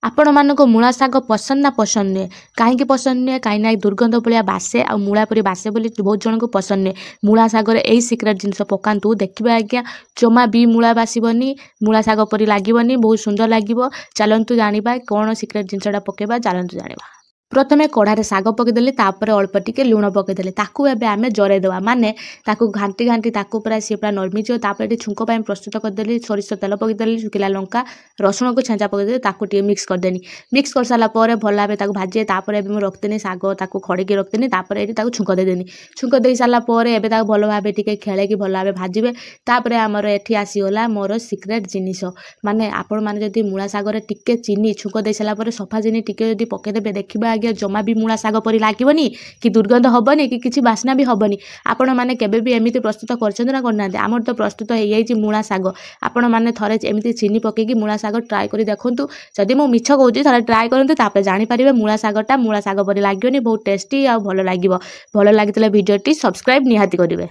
आपण मानक मूला शाग पसंद ना पसंद नुहे कहीं पसंद नुहे कहीं दुर्गंध भाया बासे आ मूला परी बासे बोली बहुत जन को पसंद नुहे मूला शागर यही सिक्रेट जिनस पकातु देखिए आज्ञा जमा भी मूला बासबनी मूला शाग परी लगे बहुत सुंदर लगे चलतु जाना कौन सिक्रेट जिनसा पकेबा चलतु जाना प्रथमे कढ़ारे शाग पकईदेली अल्प टिके लुण पकईदेली ताकू एबे आमे जरेदेवा माने ताकू घांटी घांटी ताकू पूरा सी पूरा नरमी जो तापर छुंक पाई प्रस्तुत करदेली सोरिष तेल पकईदेली शुखिला लंका रसुण को छेंचा पकईदेली ताकू टिके मिक्स करदेनी मिक्स कर सारा पर भल भाव ताकू भाजे तापर एबे मु रखदेनी शाग ताकू खड़ेकी रखदेनी तापर एटी ताकू छुंक देदेनी छुंक दे सारा पर एबे ताकू भल भाव टिके खेलेकी भल भाव भाजिबे तापर आमर एठी आसीगला मोर सिक्रेट जिनिस माने आपण माने जदि मूला शागरे टिके चीनी छुंक दे सारा पर सफा चीनी टिके जदि पकईदेबे देखिबा आगे जमा भी मूला शाग परी लागबनी कि दुर्गंध हबनी कि किछि बास्ना भी हबनी आपण माने केबे भी एमिति प्रस्तुत करछन ना करना आमर तो प्रस्तुत हो जाइए मूला शाग आपण माने थरे एमिति चीनी पकेकी मूला शाग ट्राए करी देखंतु जदि मु मिछ कहूची थरे ट्राए करंतु तापर जानि परिबे मूला शाग परी लागबनी बहुत टेस्टी आ भलो लागिवो भलो लागितले भिडियोटी सब्सक्राइब निहाती करिवे।